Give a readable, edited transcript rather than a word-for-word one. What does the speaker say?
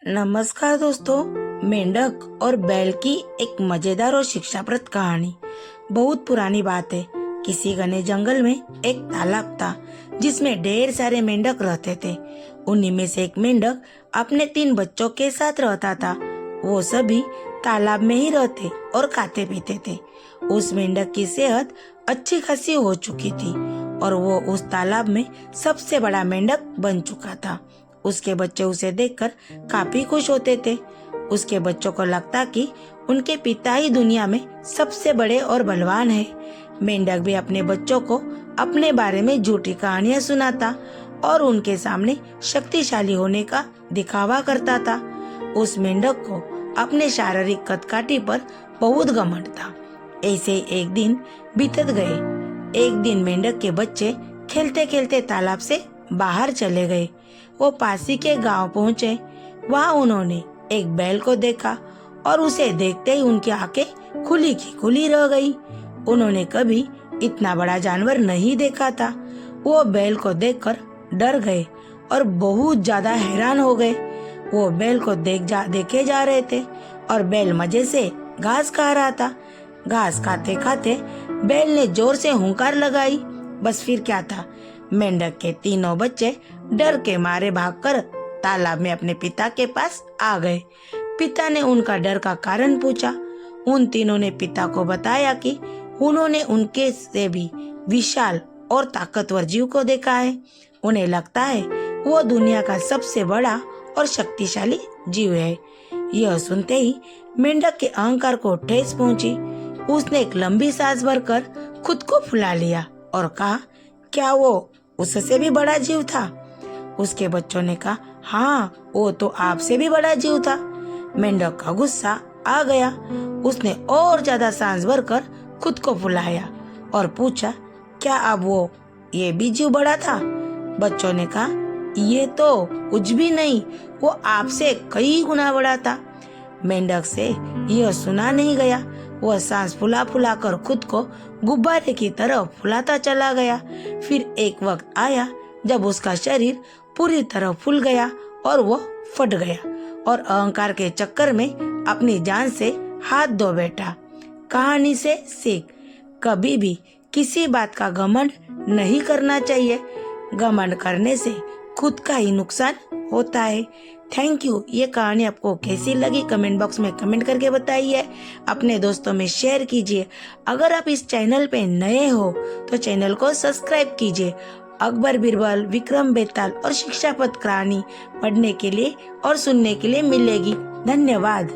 नमस्कार दोस्तों। मेंढक और बैल की एक मजेदार और शिक्षाप्रद कहानी। बहुत पुरानी बात है। किसी घने जंगल में एक तालाब था जिसमें ढेर सारे मेंढक रहते थे। उन्हीं में से एक मेंढक अपने 3 बच्चों के साथ रहता था। वो सभी तालाब में ही रहते और खाते पीते थे। उस मेंढक की सेहत अच्छी खासी हो चुकी थी और वो उस तालाब में सबसे बड़ा मेंढक बन चुका था। उसके बच्चे उसे देखकर काफी खुश होते थे। उसके बच्चों को लगता कि उनके पिता ही दुनिया में सबसे बड़े और बलवान हैं। मेंढक भी अपने बच्चों को अपने बारे में झूठी कहानियां सुनाता और उनके सामने शक्तिशाली होने का दिखावा करता था। उस मेंढक को अपने शारीरिक कदकाठी पर बहुत घमंड था। ऐसे एक दिन बीतत गए। एक दिन मेंढक के बच्चे खेलते खेलते तालाब से बाहर चले गए। वो पासी के गांव पहुंचे। वहां उन्होंने एक बैल को देखा और उसे देखते ही उनकी आंखें खुली की खुली रह गई। उन्होंने कभी इतना बड़ा जानवर नहीं देखा था। वो बैल को देखकर डर गए और बहुत ज्यादा हैरान हो गए। वो बैल को देखे जा रहे थे और बैल मजे से घास खा रहा था। घास खाते खाते बैल ने जोर से हुंकार लगाई। बस फिर क्या था, मेंढक के तीनों बच्चे डर के मारे भागकर तालाब में अपने पिता के पास आ गए। पिता ने उनका डर का कारण पूछा। उन तीनों ने पिता को बताया कि उन्होंने उनके से भी विशाल और ताकतवर जीव को देखा है। उन्हें लगता है वो दुनिया का सबसे बड़ा और शक्तिशाली जीव है। यह सुनते ही मेंढक के अहंकार को ठेस पहुंची। उसने एक लंबी सांस भरकर खुद को फुला लिया और कहा, क्या वो उससे भी बड़ा जीव था? उसके बच्चों ने कहा, हाँ, वो तो आपसे भी बड़ा जीव था। मेंढक का गुस्सा आ गया। उसने और ज्यादा सांस भरकर खुद को फुलाया और पूछा, क्या अब वो ये भी जीव बड़ा था? बच्चों ने कहा, ये तो कुछ भी नहीं, वो आपसे कई गुना बड़ा था। मेंढक से यह सुना नहीं गया। वह सांस फुला फुला कर खुद को गुब्बारे की तरह फुलाता चला गया। फिर एक वक्त आया जब उसका शरीर पूरी तरह फूल गया और वह फट गया और अहंकार के चक्कर में अपनी जान से हाथ धो बैठा। कहानी से सीख, कभी भी किसी बात का घमंड नहीं करना चाहिए। घमंड करने से खुद का ही नुकसान होता है। Thank you. ये कहानी आपको कैसी लगी कमेंट बॉक्स में कमेंट करके बताइए। अपने दोस्तों में शेयर कीजिए। अगर आप इस चैनल पे नए हो तो चैनल को सब्सक्राइब कीजिए। अकबर बिरबल, विक्रम बेताल और शिक्षाप्रद कहानी पढ़ने के लिए और सुनने के लिए मिलेगी। धन्यवाद।